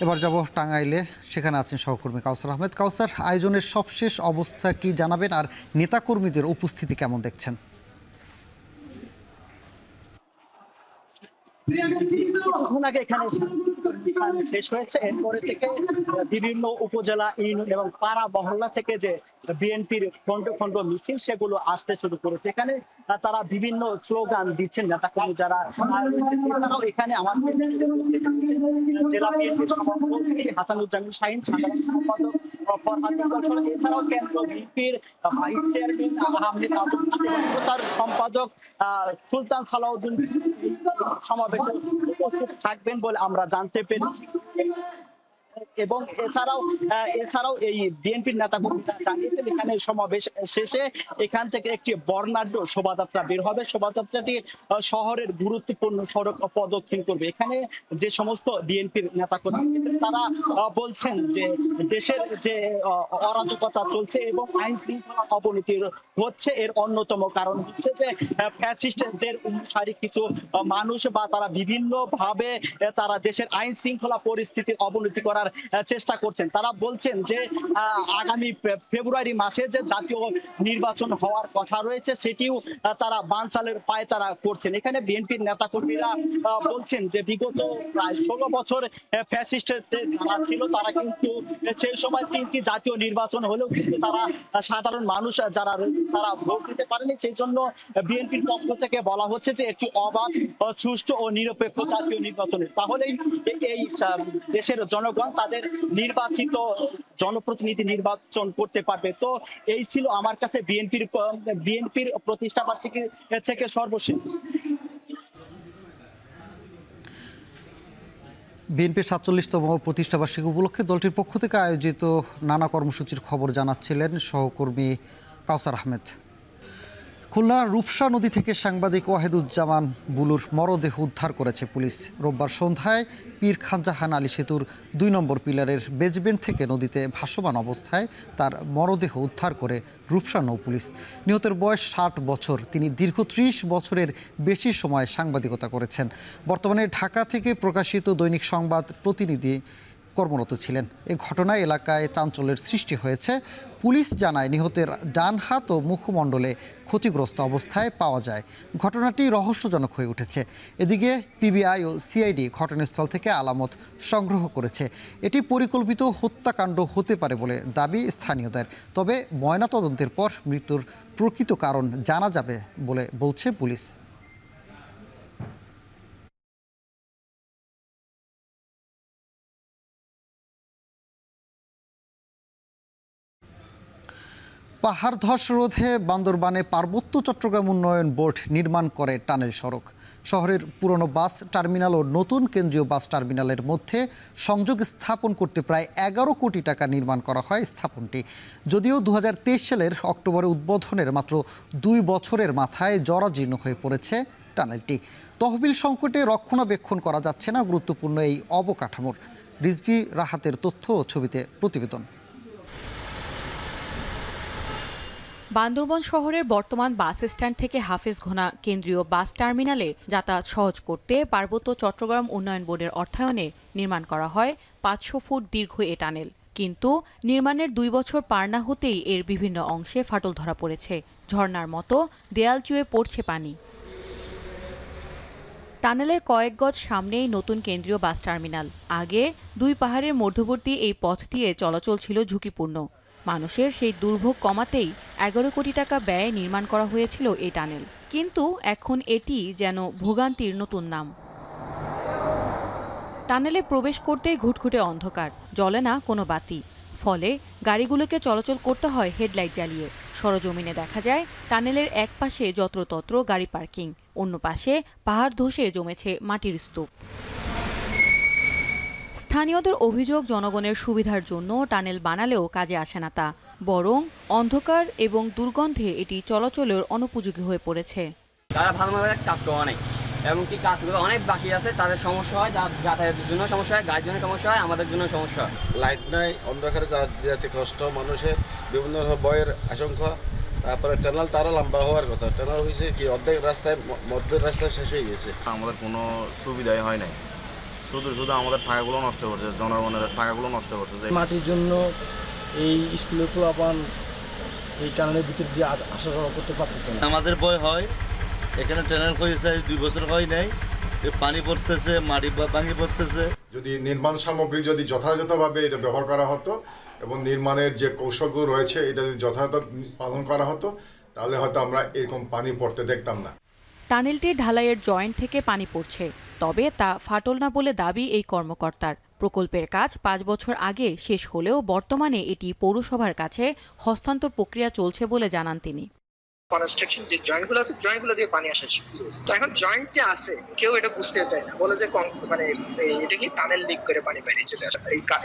এবার যাব টাঙ্গাইলে, সেখানে আছেন সহকর্মী কাউসার আহমেদ। কাউসার, আয়োজনের সবশেষ অবস্থা কি জানাবেন, আর নেতাকর্মীদের উপস্থিতি কেমন দেখছেন? কিছুক্ষণ আগে এখানে শেষ হয়েছে, এরপরে থেকে বিভিন্ন উপজেলা, ইউনিয়ন এবং পাড়া মহল্লা থেকে যে বিএনপির খন্ড খন্ড মিছিল সেগুলো আসতে শুরু করেছে। এখানে তারা বিভিন্ন স্লোগান দিচ্ছেন নেতাকর্মী যারা রয়েছেন। এছাড়াও এখানে আমাদের জেলা বিএনপির সভাপতি হাসানুজ্জামান শাহীন, সাধারণ সম্পাদক এছাড়াও কেন্দ্র বিএনপির ভাইস চেয়ারম্যান আহমেদ আবুল প্রচার সম্পাদক সুলতান সালাউদ্দিন সমাবেশে উপস্থিত থাকবেন বলে আমরা জানতে পেরেছি। এবং এছাড়াও এই বিএনপির নেতাকর্মীরা জানিয়েছেন এখানে সমাবেশ শেষে এখান থেকে একটি বর্ণাঢ্য শোভাযাত্রা বের হবে। শোভাযাত্রাটি শহরের গুরুত্বপূর্ণ সড়ক প্রদক্ষিণ করবে। এখানে যে সমস্ত বিএনপির নেতাকর্মী তারা বলছেন যে দেশের যে অরাজকতা চলছে এবং আইন শৃঙ্খলা অবনতি হচ্ছে, এর অন্যতম কারণ হচ্ছে যে ফ্যাসিস্টদের অনুসারী কিছু মানুষ বা তারা বিভিন্ন ভাবে তারা দেশের আইন শৃঙ্খলা পরিস্থিতির অবনতি করার চেষ্টা করছেন। তারা বলছেন যে আগামী ফেব্রুয়ারি মাসে যে জাতীয় নির্বাচন হওয়ার কথা রয়েছে সেটিও তারা বানচালের পায়ে তারা করছেন। এখানে বিএনপির নেতাকর্মীরা বলছেন যে বিগত প্রায় 16 বছর ফ্যাসিস্টদের যারা ছিল তারা কিন্তু সেই সময় 3টি জাতীয় নির্বাচন হলেও কিন্তু তারা সাধারণ মানুষ যারা রয়েছে তারা ভোট দিতে পারেনি। সেই জন্য বিএনপির পক্ষ থেকে বলা হচ্ছে যে একটি অবাধ, সুষ্ঠু ও নিরপেক্ষ জাতীয় নির্বাচনের, তাহলেই এই দেশের জনগণ তাদের নির্বাচিত জনপ্রতিনিধি নির্বাচন করতে পারবে। তো এই ছিল আমার কাছে বিএনপির প্রতিষ্ঠা বার্ষিকী থেকে সর্বশেষ। বিএনপির 47তম প্রতিষ্ঠাবার্ষিকী উপলক্ষে দলটির পক্ষ থেকে আয়োজিত নানা কর্মসূচির খবর জানাচ্ছিলেন সহকর্মী কাউসার আহমেদ। খুলনার রূপসা নদী থেকে সাংবাদিক ওয়াহিদুজ্জামান বুলুর মরদেহ উদ্ধার করেছে পুলিশ। রোববার সন্ধ্যায় পীর খানজাহান আলী সেতুর 2 নম্বর পিলারের বেজবেন্ট থেকে নদীতে ভাসমান অবস্থায় তার মরদেহ উদ্ধার করে রূপসা নৌ পুলিশ। নিহতের বয়স 60 বছর। তিনি দীর্ঘ 30 বছরের বেশি সময় সাংবাদিকতা করেছেন। বর্তমানে ঢাকা থেকে প্রকাশিত দৈনিক সংবাদ প্রতিনিধি কর্মরত ছিলেন। এ ঘটনায় এলাকায় চাঞ্চল্যের সৃষ্টি হয়েছে। পুলিশ জানায় নিহতের ডান হাত ও মুখমণ্ডলে ক্ষতিগ্রস্ত অবস্থায় পাওয়া যায়। ঘটনাটি রহস্যজনক হয়ে উঠেছে। এদিকে পিবিআই ও সিআইডি ঘটনাস্থল থেকে আলামত সংগ্রহ করেছে। এটি পরিকল্পিত হত্যাকাণ্ড হতে পারে বলে দাবি স্থানীয়দের। তবে ময়নাতদন্তের পর মৃত্যুর প্রকৃত কারণ জানা যাবে বলে বলছে পুলিশ। পাহাড় ধস রোধে বান্দরবানে পার্বত্য চট্টগ্রাম উন্নয়ন বোর্ড নির্মাণ করে টানেল সড়ক। শহরের পুরনো বাস টার্মিনাল ও নতুন কেন্দ্রীয় বাস টার্মিনালের মধ্যে সংযোগ স্থাপন করতে প্রায় 11 কোটি টাকা নির্মাণ করা হয় স্থাপনটি। যদিও 2023 সালের অক্টোবরে উদ্বোধনের মাত্র 2 বছরের মাথায় জরাজীর্ণ হয়ে পড়েছে টানেলটি। তহবিল সংকটে রক্ষণাবেক্ষণ করা যাচ্ছে না গুরুত্বপূর্ণ এই অবকাঠামোর। রিজভী রাহাতের তথ্য ও ছবিতে প্রতিবেদন। বান্দরবান শহরের বর্তমান বাস স্ট্যান্ড থেকে হাফেজঘোনা কেন্দ্রীয় বাস টার্মিনালে যাতায়াত সহজ করতে পার্বত্য চট্টগ্রাম উন্নয়ন বোর্ডের অর্থায়নে নির্মাণ করা হয় ৫০০ ফুট দীর্ঘ এ টানেল। কিন্তু নির্মাণের ২ বছর পার না হতেই এর বিভিন্ন অংশে ফাটল ধরা পড়েছে। ঝর্ণার মতো দেয়াল চুয়ে পড়ছে পানি। টানেলের কয়েক গজ সামনেই নতুন কেন্দ্রীয় বাস টার্মিনাল। আগে ২ পাহাড়ের মধ্যবর্তী এই পথ দিয়ে চলাচল ছিল ঝুঁকিপূর্ণ। মানুষের সেই দুর্ভোগ কমাতেই ১১ কোটি টাকা ব্যয়ে নির্মাণ করা হয়েছিল এই টানেল। কিন্তু এখন এটি যেন ভোগান্তির নতুন নাম। টানেলে প্রবেশ করতেই ঘুটঘুটে অন্ধকার, জ্বলে না কোনো বাতি। ফলে গাড়িগুলোকে চলাচল করতে হয় হেডলাইট জ্বালিয়ে। সরজমিনে দেখা যায় টানেলের এক পাশে যত্রতত্র গাড়ি পার্কিং, অন্য পাশে পাহাড় ধসে জমেছে মাটির স্তূপ। স্থানীয়দের অভিযোগ, জনগণের সুবিধার জন্য টানেল বানালেও কাজে আসে না তা, বরং অন্ধকার এবং দুর্গন্ধে এটি চলাচলের অনুপযোগী হয়ে পড়েছে। তারা ভালোভাবে কাজ করা নেই, এমনকি কাজগুলো অনেক বাকি আছে, তাদের সমস্যা হয়, যাতায়াতের জন্য সমস্যা হয়, গাড়ির জন্য সমস্যা হয়, আমাদের জন্য সমস্যা হয়। লাইট নাই, অন্ধকারে যেতে কষ্ট, মানুষের বিভিন্ন ভয়ের আশঙ্কা। তারপরে টানেল তারও লম্বা হওয়ার কথা, টানেল হয়েছে কি অর্ধেক রাস্তায়, মধ্যের রাস্তায় শেষ হয়ে গেছে। আমাদের কোনো সুবিধাই হয় নাই, শুধু আমাদের টাকাগুলো নষ্ট করছে, জনগণের টাকাগুলো নষ্ট করছে। মাটির জন্য এই স্কুলের পোলাপান এই টানেলের ভিতর দিয়ে আসা যাওয়া করতে পারতেছে না। আমাদের ভয় হয়, এখানে টানেল হয়েছে ২ বছর হয় নাই, পানি পড়তেছে, মাটি ভাঙি পড়তেছে। যদি নির্মাণ সামগ্রী যদি যথাযথভাবে এটা ব্যবহার করা হতো এবং নির্মাণের যে কৌশলগুলো রয়েছে এটা যদি যথাযথ পালন করা হতো, তাহলে হয়তো আমরা এরকম পানি পড়তে দেখতাম না। টানেলটির ঢালাইয়ের জয়েন্ট থেকে পানি পড়ছে, তবে তা ফাটল না বলে দাবি এই কর্মকর্তার। প্রকল্পের কাজ ৫ বছর আগে শেষ হলেও বর্তমানে এটি পৌরসভার কাছে হস্তান্তর প্রক্রিয়া চলছে বলে জানান তিনি। কনস্ট্রাকশন যে জয়েন্টগুলো আছে, জয়েন্টগুলো দিয়ে পানি আসা শুরু হয়েছে। তো এখন জয়েন্ট যে আছে কেউ এটা বুঝতে চায় না, বলে যে মানে এটা কি টানেল লিক করে পানি বাইরে চলে আসে।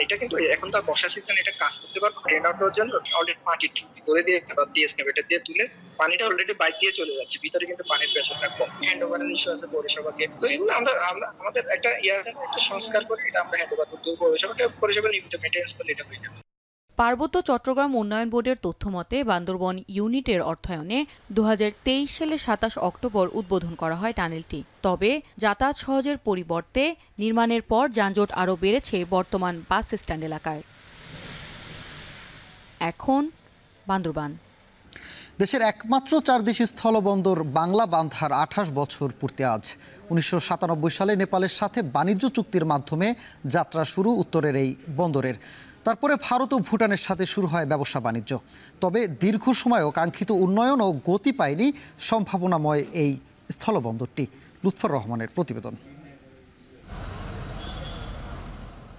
এটা কিন্তু এখন তার বর্ষা সিজনে এটা কাজ করতে পারবে। ড্রেন আউট হওয়ার জন্য অলরেডি মাটি করে দিয়ে এক্সকাভেটর দিয়ে তুলে পানিটা অলরেডি বাইরে দিয়ে চলে যাচ্ছে, ভিতরে কিন্তু পানির প্রেশারটা কম। হ্যান্ড ওভারের ইস্যু আছে পৌরসভাকে, তো এগুলো আমরা আমাদের একটা একটা সংস্কার করে এটা আমরা হ্যান্ড ওভার করতে পৌরসভাকে, পৌরসভা নিয়মিত মেইনটেন্স করলে এটা হয়ে যাবে। পার্বত্য চট্টগ্রাম উন্নয়ন বোর্ডের তথ্যমতে বান্দরবন ইউনিটের অর্থায়নে ২০২৩ সালে ২৭ অক্টোবর উদ্বোধন করা হয় টানেলটি। তবে যাতায়াত সহজের পরিবর্তে নির্মাণের পর যানজট আরও বেড়েছে বর্তমান বাস স্ট্যান্ড এলাকায়। এখন বান্দরবান। দেশের একমাত্র 4 দেশি স্থলবন্দর বাংলা বান্ধার 28 বছর পূর্তি আজ। ১৯৯৭ সালে নেপালের সাথে বাণিজ্য চুক্তির মাধ্যমে যাত্রা শুরু উত্তরের এই বন্দরের। তারপরে ভারত ও ভুটানের সাথে শুরু হয় ব্যবসা বাণিজ্য। তবে দীর্ঘ সময়ও কাঙ্ক্ষিত উন্নয়ন ও গতি পায়নি সম্ভাবনাময় এই স্থলবন্দরটি। লুৎফর রহমানের প্রতিবেদন।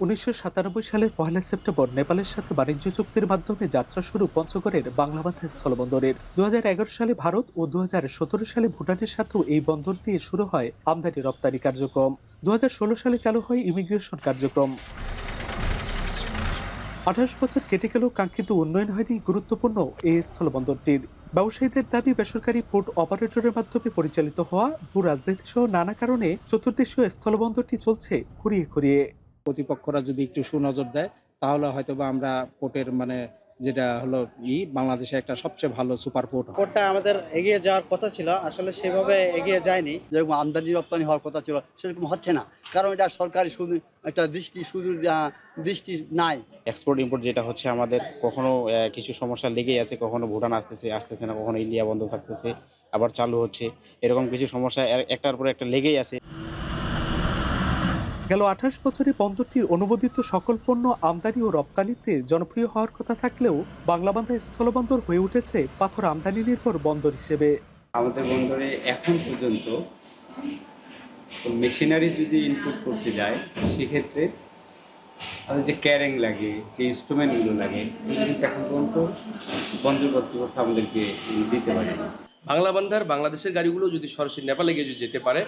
১৯৯৭ সালের ১ সেপ্টেম্বর নেপালের সাথে বাণিজ্য চুক্তির মাধ্যমে যাত্রা শুরু পঞ্চগড়ের বাংলাবান্ধা স্থলবন্দরের। ২০১১ সালে ভারত ও ২০১৭ সালে ভুটানের সাথেও এই বন্দর দিয়ে শুরু হয় আমদানি রপ্তানি কার্যক্রম। ২০১৬ সালে চালু হয় ইমিগ্রেশন কার্যক্রম। ২৮ বছর কেটে গেলেও কাঙ্ক্ষিত উন্নয়ন হয়নি গুরুত্বপূর্ণ এই স্থলবন্দরটির। ব্যবসায়ীদের দাবি, বেসরকারি পোর্ট অপারেটরের মাধ্যমে পরিচালিত হওয়া ভূ রাজনীতি সহ নানা কারণে চতুর্দেশীয় স্থলবন্দরটি চলছে খুঁড়িয়ে খুঁড়িয়ে। কর্তৃপক্ষরা যদি একটু সুনজর দেয় তাহলে হয়তোবা আমরা পোর্টের যেটা হলো বাংলাদেশে একটা সবচেয়ে ভালো সুপার পোর্টটা আমাদের এগিয়ে যাওয়ার কথা ছিল, আসলে সেভাবে এগিয়ে যায়নি। যেরকম আমদানি রপ্তানি হওয়ার কথা ছিল সেরকম হচ্ছে না, কারণ এটা সরকারি একটা দৃষ্টি নাই। এক্সপোর্ট ইম্পোর্ট যেটা হচ্ছে আমাদের, কখনো কিছু সমস্যা লেগেই আছে, কখনো ভুটান আসতেছে না, কখনো ইন্ডিয়া বন্ধ থাকতেছে, আবার চালু হচ্ছে, এরকম কিছু সমস্যা একটার পর একটা লেগেই আছে। গেল ২৮ বছরে বন্দরটির অনুমোদিত সকল পণ্য আমদানি ও রপ্তানিতে জনপ্রিয় হওয়ার কথা থাকলেও বাংলাবান্ধা স্থলবন্দর হয়ে উঠেছে পাথর আমদানি নির্ভর বন্দর হিসেবে। আমাদের বন্দরে এখন পর্যন্ত মেশিনারি যদি ইনপুট করতে যায় সেক্ষেত্রে আমাদের যে ক্যারিং লাগে, যে ইনস্ট্রুমেন্টগুলো লাগে, কিন্তু এখন পর্যন্ত বন্দর কর্তৃপক্ষ আমাদেরকে দিতে পারে না। বাংলাবান্ধার বাংলাদেশের গাড়িগুলো যদি সরাসরি নেপালে গিয়ে যেতে পারে,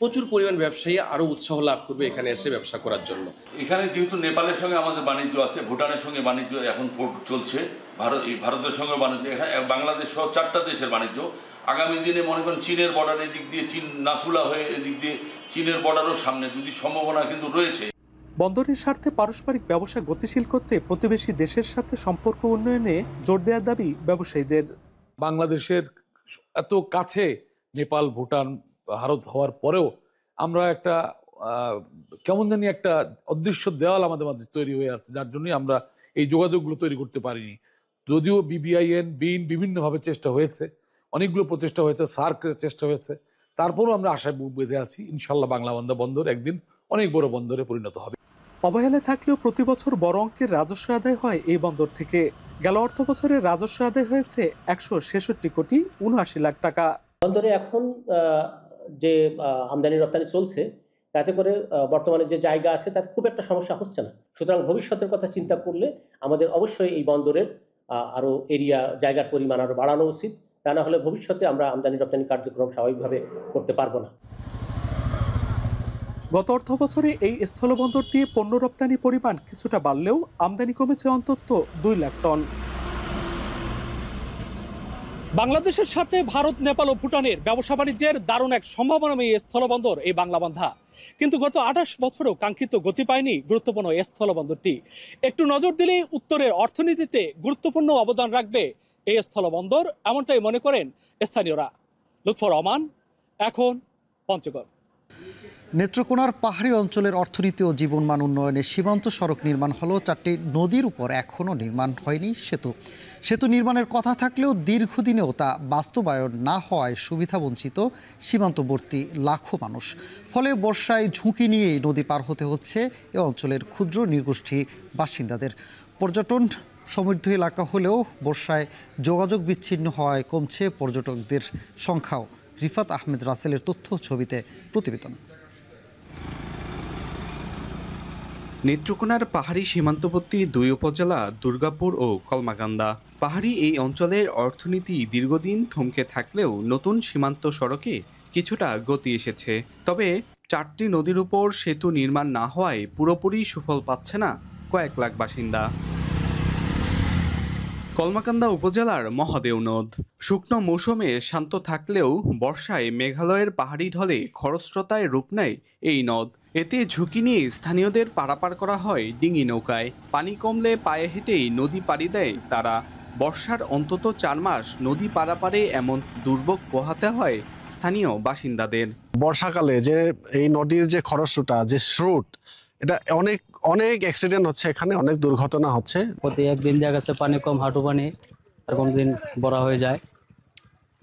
প্রচুর পরিমাণ ব্যবসায়ী আরও উৎসাহ লাভ করবে এখানে এসে ব্যবসা করার জন্য। এখানে যেহেতু নেপালের সঙ্গে আমাদের বাণিজ্য আছে, ভুটানের সঙ্গে বাণিজ্য এখন চলছে, ভারতের সঙ্গে বাণিজ্য, এখানে বাংলাদেশ সহ 4টা দেশের বাণিজ্য। আগামী দিনে মনে করেন চীনের বর্ডার এদিক দিয়ে, চীন নাথুলা হয়ে এদিক দিয়ে চীনের বর্ডারও সামনে যদি সম্ভাবনা কিন্তু রয়েছে। বন্দরের স্বার্থে পারস্পরিক ব্যবসা গতিশীল করতে প্রতিবেশী দেশের সাথে সম্পর্ক উন্নয়নে জোর দেওয়ার দাবি ব্যবসায়ীদের। বাংলাদেশের এত কাছে নেপাল, ভুটান, ভারত হওয়ার পরেও আমরা একটা কেমন জানি একটা অদৃশ্য দেওয়াল আমাদের মধ্যে তৈরি হয়ে আছে, যার জন্যই আমরা এই যোগাযোগগুলো তৈরি করতে পারিনি। যদিও BBIN, BIN বিভিন্নভাবে চেষ্টা হয়েছে, অনেকগুলো প্রচেষ্টা হয়েছে, সার্কের চেষ্টা হয়েছে, তারপরও আমরা আশায় বুক বেঁধে আছি ইনশাল্লাহ বাংলাবান্ধা বন্দর একদিন অনেক বড় বন্দরে পরিণত হবে। অবহেলায় থাকলেও প্রতি বছর বড় অঙ্কের রাজস্ব আদায় হয় এই বন্দর থেকে। গেল অর্থ বছরের রাজস্ব আদায় হয়েছে 166 কোটি 79 লাখ টাকা। বন্দরে এখন যে আমদানি রপ্তানি চলছে তাতে করে বর্তমানে যে জায়গা আছে তাতে খুব একটা সমস্যা হচ্ছে না। সুতরাং ভবিষ্যতের কথা চিন্তা করলে আমাদের অবশ্যই এই বন্দরের আরও এরিয়া, জায়গার পরিমাণ আরও বাড়ানো উচিত। তা না হলে ভবিষ্যতে আমরা আমদানি রপ্তানি কার্যক্রম স্বাভাবিকভাবে করতে পারবো না। গত অর্থ বছরে এই স্থলবন্দর দিয়ে পণ্য রপ্তানি পরিমাণ কিছুটা বাড়লেও আমদানি কমেছে অন্তত 2 লাখ টন। বাংলাদেশের সাথে ভারত, নেপাল ও ভুটানের ব্যবসা বাণিজ্যের দারুণ এক সম্ভাবনাময়ী স্থলবন্দর এই বাংলাবান্ধা। কিন্তু গত 28 বছরেও কাঙ্ক্ষিত গতি পায়নি গুরুত্বপূর্ণ এই স্থলবন্দরটি। একটু নজর দিলেই উত্তরের অর্থনীতিতে গুরুত্বপূর্ণ অবদান রাখবে এই স্থলবন্দর, এমনটাই মনে করেন স্থানীয়রা। লুৎফর রহমান, এখন পঞ্চগড়। নেত্রকোনার পাহাড়ি অঞ্চলের অর্থনীতি ও জীবনমান উন্নয়নে সীমান্ত সড়ক নির্মাণ হলেও 4টি নদীর উপর এখনও নির্মাণ হয়নি সেতু নির্মাণের কথা থাকলেও দীর্ঘদিনেও তা বাস্তবায়ন না হওয়ায় সুবিধাবঞ্চিত সীমান্তবর্তী লাখো মানুষ। ফলে বর্ষায় ঝুঁকি নিয়েই নদী পার হতে হচ্ছে এ অঞ্চলের ক্ষুদ্র নৃগোষ্ঠী বাসিন্দাদের। পর্যটন সমৃদ্ধ এলাকা হলেও বর্ষায় যোগাযোগ বিচ্ছিন্ন হওয়ায় কমছে পর্যটকদের সংখ্যাও। রিফাত আহমেদ রাসেলের তথ্য ছবিতে প্রতিবেদন। নেত্রকোনার পাহাড়ি সীমান্তবর্তী 2 উপজেলা দুর্গাপুর ও কলমাকান্দা। পাহাড়ি এই অঞ্চলের অর্থনীতি দীর্ঘদিন থমকে থাকলেও নতুন সীমান্ত সড়কে কিছুটা গতি এসেছে। তবে 4টি নদীর উপর সেতু নির্মাণ না হওয়ায় পুরোপুরি সুফল পাচ্ছে না কয়েক লাখ বাসিন্দা। কলমাকান্দা উপজেলার মহাদেও নদ শুকনো মৌসুমে শান্ত থাকলেও বর্ষায় মেঘালয়ের পাহাড়ি ঢলে খরস্রোতায় রূপ নেয় এই নদ। এতে ঝুঁকি নিয়ে স্থানীয়দের পারাপার করা হয় ডিঙি নৌকায়। পানি কমলে পায়ে হেঁটেই নদী পাড়ি দেয় তারা। বর্ষার অন্তত 4 মাস নদী পারাপারে এমন দুর্ভোগ পোহাতে হয় স্থানীয় বাসিন্দাদের। বর্ষাকালে যে এই নদীর যে খরস্রোতা, যে স্রোত, এটা অনেক অ্যাক্সিডেন্ট হচ্ছে, এখানে অনেক দুর্ঘটনা হচ্ছে। প্রতি একদিন দেখা গেছে পানি কম, হাঁটু পানি, আর কোন দিন বড় হয়ে যায়।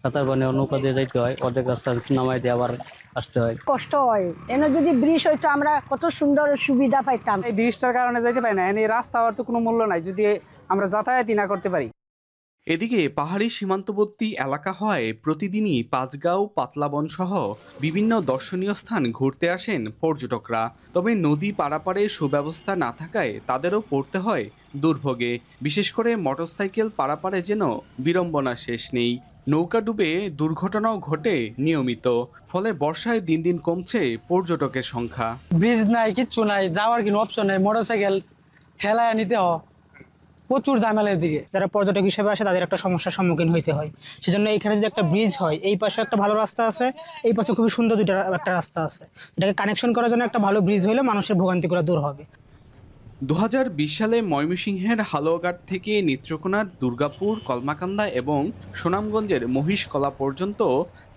সাঁতার পানি নৌকা দিয়ে যাইতে হয়, অর্ধেক রাস্তা নামাই দিয়ে আবার আসতে হয়, কষ্ট হয়। এনে যদি ব্রিজ হইতো আমরা কত সুন্দর সুবিধা পাইতাম। এই ব্রিজটার কারণে যাইতে পারি না, এই রাস্তা আর তো কোনো মূল্য নাই যদি আমরা যাতায়াতই না করতে পারি। এদিকে পাহাড়ি সীমান্তবর্তী এলাকা হওয়ায় প্রতিদিনই পাঁচগাঁও, পাতলাবন সহ বিভিন্ন দর্শনীয় স্থান ঘুরতে আসেন পর্যটকরা। তবে নদী পারাপারে সুব্যবস্থা না থাকায় তাদেরও পড়তে হয় দুর্ভোগে। বিশেষ করে মোটরসাইকেল পারাপারে যেন বিড়ম্বনা শেষ নেই। নৌকা ডুবে দুর্ঘটনাও ঘটে নিয়মিত। ফলে বর্ষায় দিন দিন কমছে পর্যটকের সংখ্যা। ব্রিজ নাই, কিচ্ছু নাই, যাওয়ার কোনো অপশন নেই, মোটরসাইকেল ঠেলায় নিতে হয়, প্রচুর ঝামেলার দিকে। যারা পর্যটক হিসেবে আসে তাদের একটা সমস্যার সম্মুখীন হইতে হয়। সেজন্য এইখানে যদি একটা ব্রিজ হয়, এই পাশে একটা ভালো রাস্তা আছে, এই পাশে খুবই সুন্দর একটা রাস্তা আছে, এটাকে কানেকশন করার জন্য একটা ভালো ব্রিজ হলে মানুষের ভোগান্তিগুলো দূর হবে। 2020 সালে ময়মনসিংহের হালুয়াঘাট থেকে নেত্রকোনার দুর্গাপুর, কলমাকান্দা এবং সুনামগঞ্জের মহিষকলা পর্যন্ত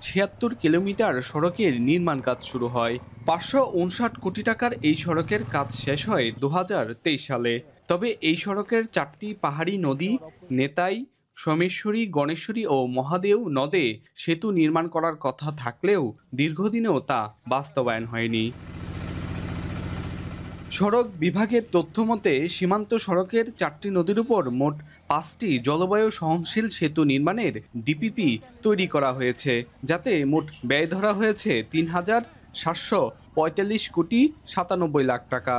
76 কিলোমিটার সড়কের নির্মাণ কাজ শুরু হয়। 559 কোটি টাকার এই সড়কের কাজ শেষ হয় 2023 সালে। তবে এই সড়কের 4টি পাহাড়ি নদী নেতাই, সোমেশ্বরী, গণেশ্বরী ও মহাদেও নদে সেতু নির্মাণ করার কথা থাকলেও দীর্ঘদিনেও তা বাস্তবায়ন হয়নি। সড়ক বিভাগের তথ্য মতে সীমান্ত সড়কের 4টি নদীর উপর মোট 5টি জলবায়ু সহনশীল সেতু নির্মাণের ডিপিপি তৈরি করা হয়েছে, যাতে মোট ব্যয় ধরা হয়েছে 3,745 কোটি 97 লাখ টাকা।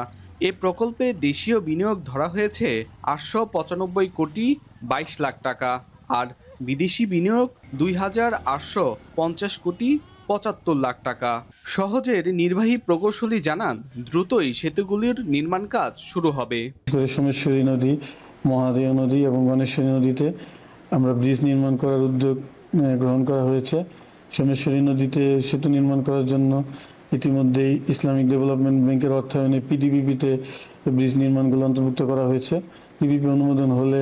এ প্রকল্পে দেশীয় বিনিয়োগ ধরা হয়েছে 895 কোটি 22 লাখ টাকা আর বিদেশি বিনিয়োগ 2,850 কোটি 75 লাখ টাকা। সহজের নির্বাহী প্রকৌশলী জানান, দ্রুতই সেতুগুলির নির্মাণ কাজ শুরু হবে। সোমেশ্বরী নদী, মহাদেও নদী এবং গণেশ্বরী নদীতে আমরা ব্রিজ নির্মাণ করার উদ্যোগ গ্রহণ করা হয়েছে। সোমেশ্বরী নদীতে সেতু নির্মাণ করার জন্য ইতিমধ্যেই ইসলামিক ডেভেলপমেন্ট ব্যাংকের অর্থায়নে পিডিবিপিতে ব্রিজ নির্মাণগুলো অন্তর্ভুক্ত করা হয়েছে। পিডিপি অনুমোদন হলে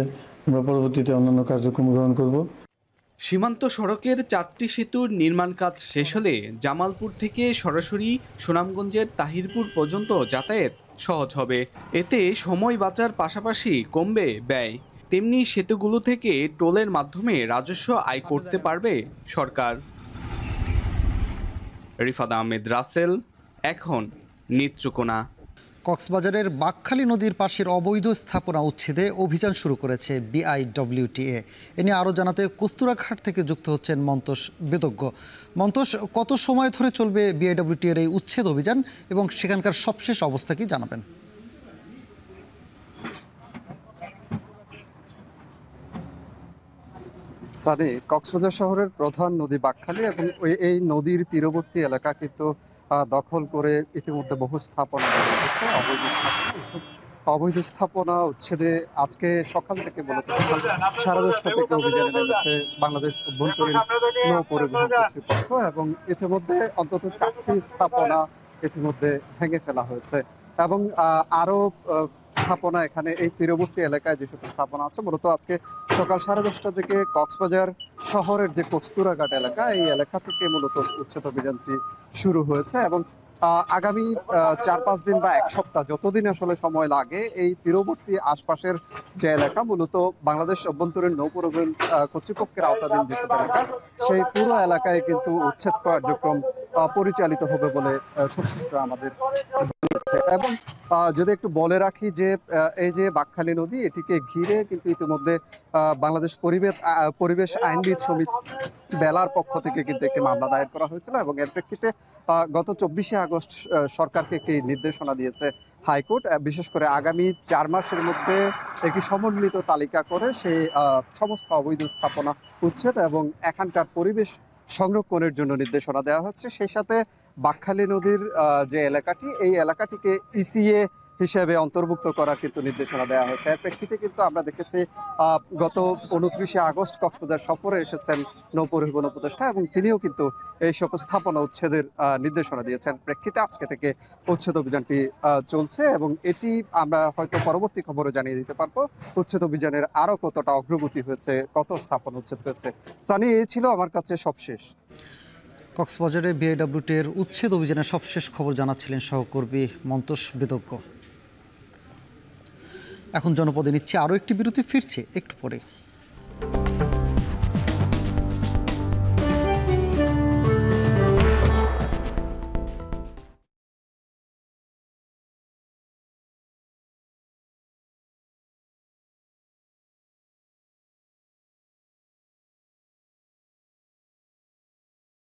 আমরা পরবর্তীতে অন্যান্য কার্যক্রম গ্রহণ করব। সীমান্ত সড়কের 4টি সেতুর নির্মাণ কাজ শেষ হলে জামালপুর থেকে সরাসরি সুনামগঞ্জের তাহিরপুর পর্যন্ত যাতায়াত সহজ হবে। এতে সময় বাঁচার পাশাপাশি কমবে ব্যয়। তেমনি সেতুগুলো থেকে টোলের মাধ্যমে রাজস্ব আয় করতে পারবে সরকার। রিফাত আহমেদ রাসেল, এখন নেত্রকোনা। কক্সবাজারের বাঁকখালী নদীর পাশের অবৈধ স্থাপনা উচ্ছেদে অভিযান শুরু করেছে বিআইডব্লিউটিএ। এ নিয়ে আরও জানাতে কস্তুরাঘাট থেকে যুক্ত হচ্ছেন মন্তোষ বেদজ্ঞ। মন্তোষ, কত সময় ধরে চলবে বিআইডব্লিউটিএর এই উচ্ছেদ অভিযান এবং সেখানকার সবশেষ অবস্থা কি জানাবেন? সানি, কক্সবাজার শহরের প্রধান নদী বাঁকখালী এবং এই নদীর তীরবর্তী এলাকা কিন্তু দখল করে ইতিমধ্যে বহু স্থাপনা রয়েছে, অবৈধ স্থাপনা উচ্ছেদে আজকে সকাল থেকে মূলত সকাল 10:30 থেকে অভিযানে নেমেছে বাংলাদেশ অভ্যন্তরীণ নৌ পরিবহন কর্তৃপক্ষ এবং ইতিমধ্যে অন্তত 4টি স্থাপনা ইতিমধ্যে ভেঙে ফেলা হয়েছে এবং আরো স্থাপনা এখানে এই তীরবর্তী এলাকায় যেসব স্থাপনা আছে মূলত আজকে সকাল 10:30 থেকে কক্সবাজার শহরের যে কস্তুরাঘাট এলাকা, এই এলাকা থেকে মূলত উচ্ছেদ অভিযানটি শুরু হয়েছে এবং আগামী 4-5 দিন বা 1 সপ্তাহ যতদিন আসলে সময় লাগে এই তীরবর্তী আশপাশের যে এলাকা মূলত বাংলাদেশ অভ্যন্তরীণ নৌ পরিবহন কর্তৃপক্ষের আওতাধীন যেসব এলাকা সেই পুরো এলাকায় কিন্তু উচ্ছেদ কার্যক্রম পরিচালিত হবে বলে সংশ্লিষ্টরা আমাদের জানিয়েছে। এবং যদি একটু বলে রাখি যে এই যে বাঁকখালী নদী এটিকে ঘিরে কিন্তু ইতিমধ্যে বাংলাদেশ পরিবেশ আইনবিদ সমিতি বেলার পক্ষ থেকে কিন্তু একটি মামলা দায়ের করা হয়েছিল এবং এর প্রেক্ষিতে গত 24শে আগস্ট সরকারকে একটি নির্দেশনা দিয়েছে হাইকোর্ট, বিশেষ করে আগামী 4 মাসের মধ্যে একটি সমন্বিত তালিকা করে সেই সমস্ত অবৈধ স্থাপনা উচ্ছেদ এবং এখানকার পরিবেশ সংরক্ষণের জন্য নির্দেশনা দেওয়া হচ্ছে। সেই সাথে বাঁকখালী নদীর যে এলাকাটি এই এলাকাটিকে ইসিএ হিসেবে অন্তর্ভুক্ত করার কিন্তু নির্দেশনা দেওয়া হয়েছে। এর প্রেক্ষিতে কিন্তু আমরা দেখেছি গত 29শে আগস্ট কক্সবাজার সফরে এসেছেন নৌ পরিবহন উপদেষ্টা এবং তিনিও কিন্তু এই সব স্থাপনা উচ্ছেদের নির্দেশনা দিয়েছেন। প্রেক্ষিতে আজকে থেকে উচ্ছেদ অভিযানটি চলছে এবং এটি আমরা হয়তো পরবর্তী খবরে জানিয়ে দিতে পারবো উচ্ছেদ অভিযানের আরো কতটা অগ্রগতি হয়েছে, কত স্থাপনা উচ্ছেদ হয়েছে। সানি, এই ছিল আমার কাছে সবশেষ। কক্সবাজারে বিআইডব্লিউটিএর উচ্ছেদ অভিযানের সবশেষ খবর জানাচ্ছিলেন সহকর্মী মন্তোষ বেদজ্ঞ। এখন জনপদে নিচ্ছে আরও একটি বিরতি, ফিরছে একটু পরে।